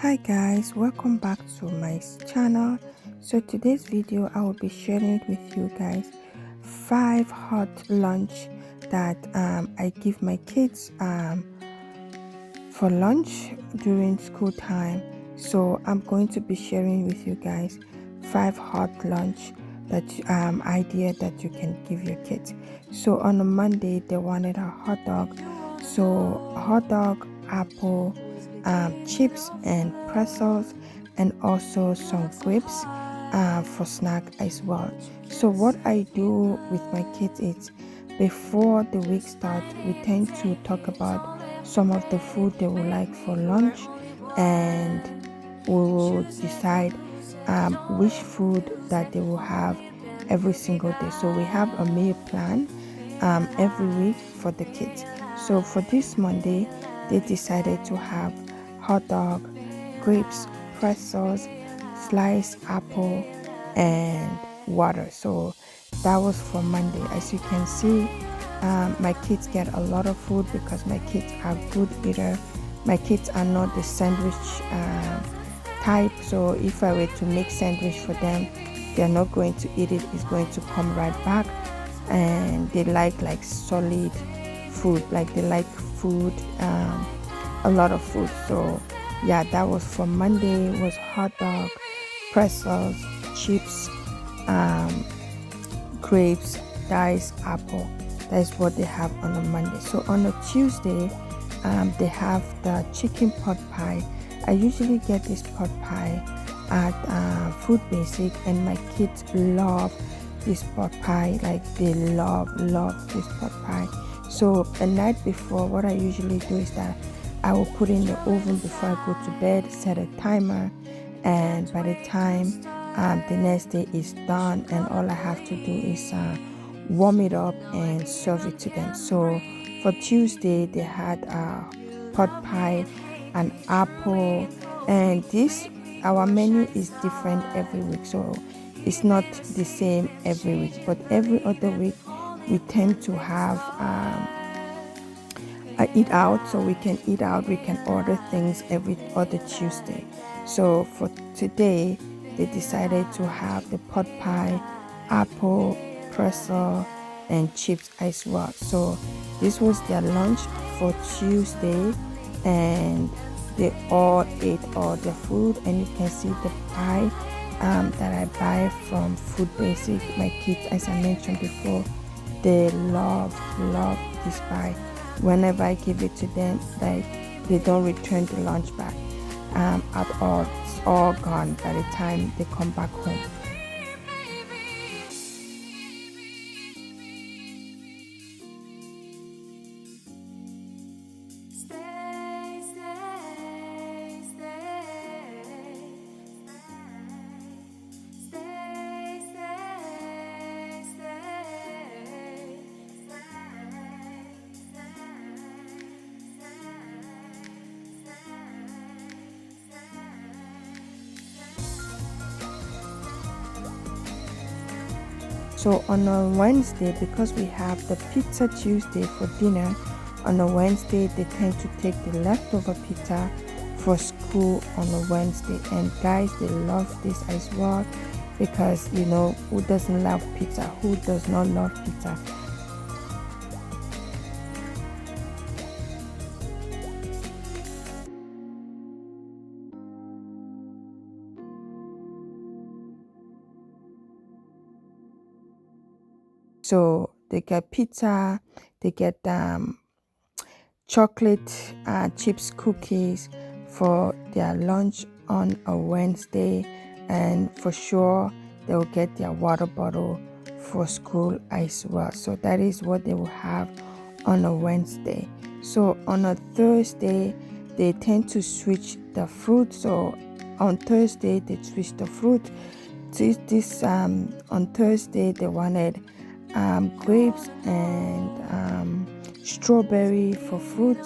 Hi guys, welcome back to my channel. So today's video I will be sharing with you guys 5 hot lunch that I give my kids for lunch during school time. So I'm going to be sharing with you guys 5 hot lunch that idea that you can give your kids. So on a Monday they wanted a hot dog, so hot dog, apple, chips and pretzels, and also some grapes for snack as well. So what I do with my kids is, before the week starts, we tend to talk about some of the food they would like for lunch, and we will decide which food that they will have every single day. So we have a meal plan every week for the kids. So for this Monday they decided to have hot dog, grapes, pretzels, sliced apple, and water. So that was for Monday. As you can see, my kids get a lot of food because my kids are good eater. My kids are not the sandwich type, so if I were to make sandwich for them, they're not going to eat it. It's going to come right back. And they like solid food, like they like food, a lot of food. So yeah, that was for Monday. It was hot dog, pretzels, chips, grapes, diced apple. That is what they have on a Monday. So on a Tuesday, they have the chicken pot pie. I usually get this pot pie at Food Basic, and my kids love this pot pie. Like they love this pot pie. So the night before, what I usually do is that I will put in the oven before I go to bed, set a timer, and by the time the next day is done, and all I have to do is warm it up and serve it to them. So for Tuesday they had pot pie, an apple, and this, our menu is different every week, so it's not the same every week, but every other week we tend to have eat out. So we can eat out, we can order things every other Tuesday. So for today they decided to have the pot pie, apple, pretzel, and chips as well. So this was their lunch for Tuesday, and they all ate all the food. And you can see the pie that I buy from Food Basic. My kids, as I mentioned before, they love this pie. Whenever I give it to them, like, they don't return the lunch back at all. It's all gone by the time they come back home. So on a Wednesday, because we have the Pizza Tuesday for dinner, on a Wednesday they tend to take the leftover pizza for school on a Wednesday. And guys, they love this as well, because you know, who doesn't love pizza? Who does not love pizza? So they get pizza, they get chocolate chips cookies for their lunch on a Wednesday, and for sure they'll get their water bottle for school as well. So that is what they will have on a Wednesday. So on a Thursday they tend to switch the fruit. So on Thursday they switch the fruit. This on Thursday they wanted grapes and strawberry for fruit.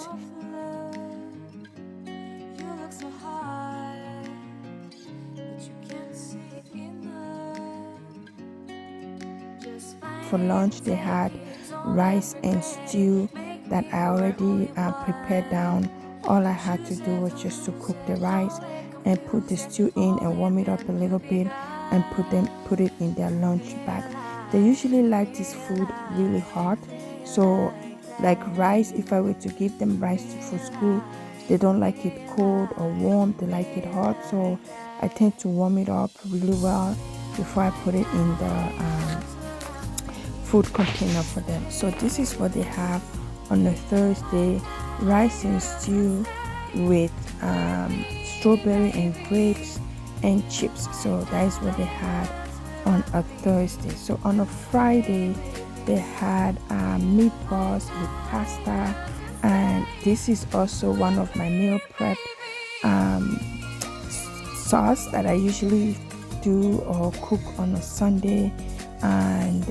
For lunch they had rice and stew that I already prepared down. All I had to do was just to cook the rice and put the stew in and warm it up a little bit and put it in their lunch bag. They usually like this food really hot. So like rice, if I were to give them rice for school, they don't like it cold or warm, they like it hot. So I tend to warm it up really well before I put it in the food container for them. So this is what they have on a Thursday: rice and stew with strawberry and grapes and chips. So that is what they had on a Thursday. So on a Friday they had meatballs with pasta, and this is also one of my meal prep sauce that I usually do or cook on a Sunday. And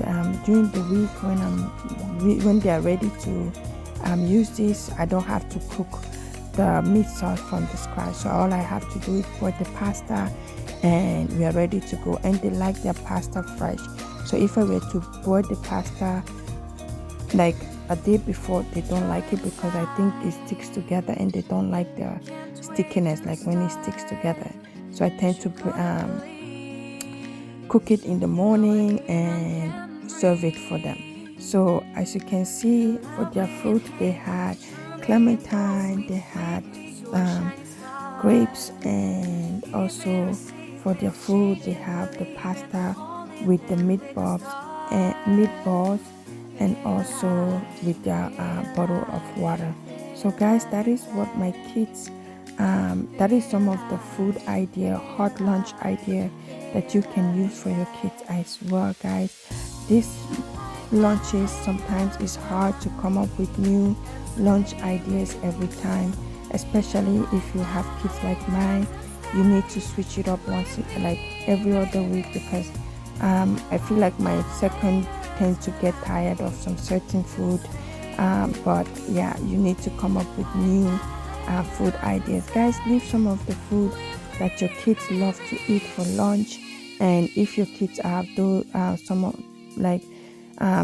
during the week when they are ready to use this, I don't have to cook the meat sauce from the scratch. So all I have to do is boil the pasta and we are ready to go. And they like their pasta fresh. So if I were to boil the pasta like a day before, they don't like it because I think it sticks together and they don't like the stickiness, like when it sticks together. So I tend to cook it in the morning and serve it for them. So as you can see, for their fruit they had clementine, they had grapes, and also for their food they have the pasta with the meatballs and also with their bottle of water. So guys, that is what my kids that is some of the food idea, hot lunch idea that you can use for your kids as well, guys. These lunches sometimes it's hard to come up with new lunch ideas every time, especially if you have kids like mine. You need to switch it up like every other week, because I feel like my second tends to get tired of some certain food. But yeah, you need to come up with new food ideas. Guys, leave some of the food that your kids love to eat for lunch, and if your kids have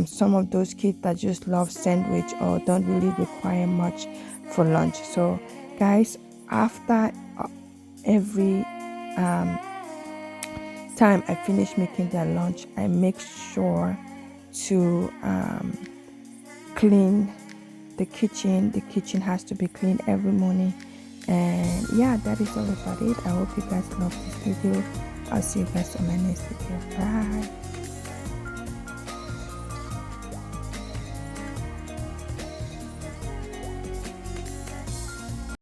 some of those kids that just love sandwich or don't really require much for lunch. So guys, after every time I finish making their lunch, I make sure to clean the kitchen. The kitchen has to be cleaned every morning. And yeah, that is all about it. I hope you guys love this video. I'll see you guys on my next video. Bye.